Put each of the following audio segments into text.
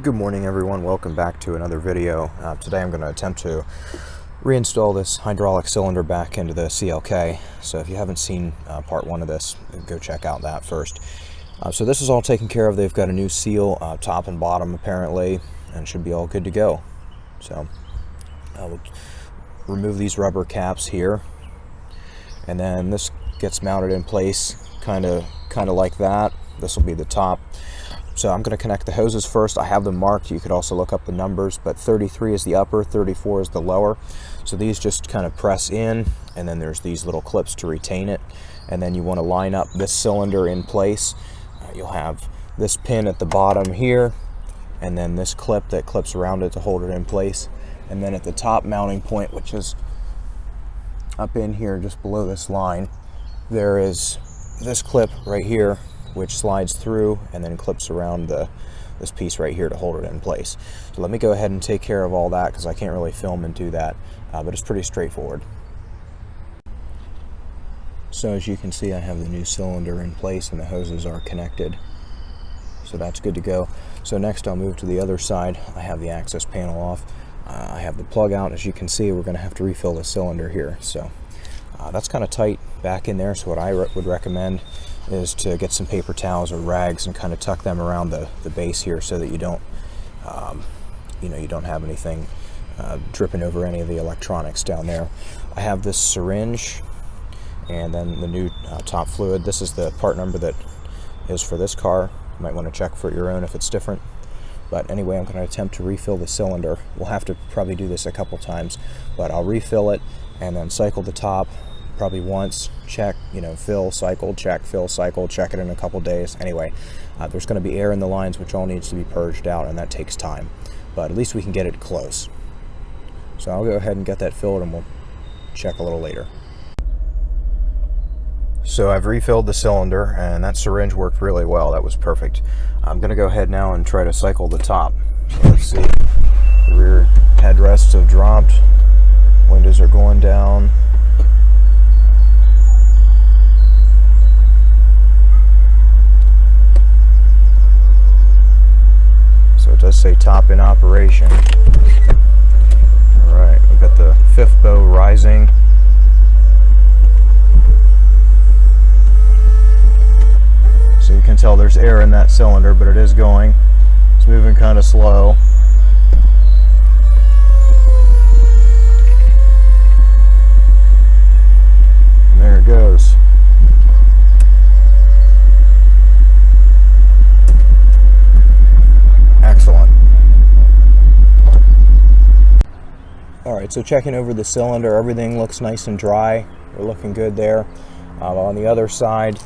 Good morning everyone, welcome back to another video. Today I'm going to attempt to reinstall this hydraulic cylinder back into the CLK. So if you haven't seen part one of this, go check out that first. So this is all taken care of. They've got a new seal, top and bottom apparently, and should be all good to go. So we'll remove these rubber caps here, and then this gets mounted in place kind of like that. This will be the top. So I'm going to connect the hoses first. I have them marked. You could also look up the numbers, but 33 is the upper, 34 is the lower. So these just kind of press in, and then there's these little clips to retain it. And then you want to line up this cylinder in place. You'll have this pin at the bottom here, and then this clip that clips around it to hold it in place. And then at the top mounting point, which is up in here just below this line, there is this clip right here, which slides through and then clips around this piece right here to hold it in place. So let me go ahead and take care of all that because I can't really film and do that, but it's pretty straightforward. So as you can see, I have the new cylinder in place and the hoses are connected. So that's good to go. So next I'll move to the other side. I have the access panel off. I have the plug out. As you can see, we're going to have to refill the cylinder here. So that's kind of tight back in there. So what I would recommend is to get some paper towels or rags and kind of tuck them around the base here so that you don't you don't have anything dripping over any of the electronics down there. I have this syringe and then the new top fluid. This is the part number that is for this car. You might want to check for your own if it's different. But anyway, I'm going to attempt to refill the cylinder. We'll have to probably do this a couple times, but I'll refill it and then cycle the top probably once, check, fill, cycle, check, fill, cycle, check it in a couple days. Anyway, there's going to be air in the lines, which all needs to be purged out, and that takes time. But at least we can get it close. So I'll go ahead and get that filled, and we'll check a little later. So I've refilled the cylinder, and that syringe worked really well. That was perfect. I'm going to go ahead now and try to cycle the top. So let's see. The rear headrests have dropped. Windows are going down. So it does say top in operation. Alright, we've got the fifth bow rising. So you can tell there's air in that cylinder, but it is going. It's moving kind of slow. And there it goes. Excellent. Alright, so checking over the cylinder, everything looks nice and dry. We're looking good there. On the other side,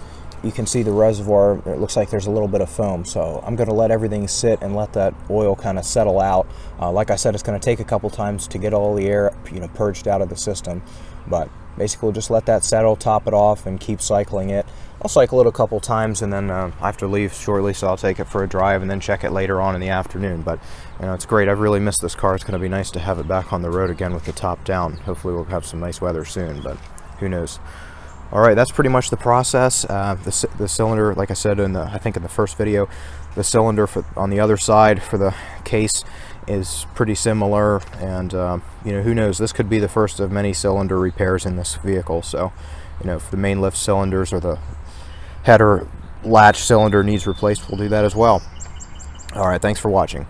you can see the reservoir. It looks like there's a little bit of foam. So I'm going to let everything sit and let that oil kind of settle out. Like I said, it's going to take a couple times to get all the air purged out of the system. But basically, we'll just let that settle, top it off, and keep cycling it. I'll cycle it a couple times, and then I have to leave shortly, so I'll take it for a drive and then check it later on in the afternoon. But it's great. I've really missed this car. It's going to be nice to have it back on the road again with the top down. Hopefully we'll have some nice weather soon, but who knows. Alright, that's pretty much the process. The cylinder, like I said I think in the first video, the cylinder on the other side for the case is pretty similar, and who knows, this could be the first of many cylinder repairs in this vehicle. So if the main lift cylinders or the header latch cylinder needs replaced, we'll do that as well. Alright, thanks for watching.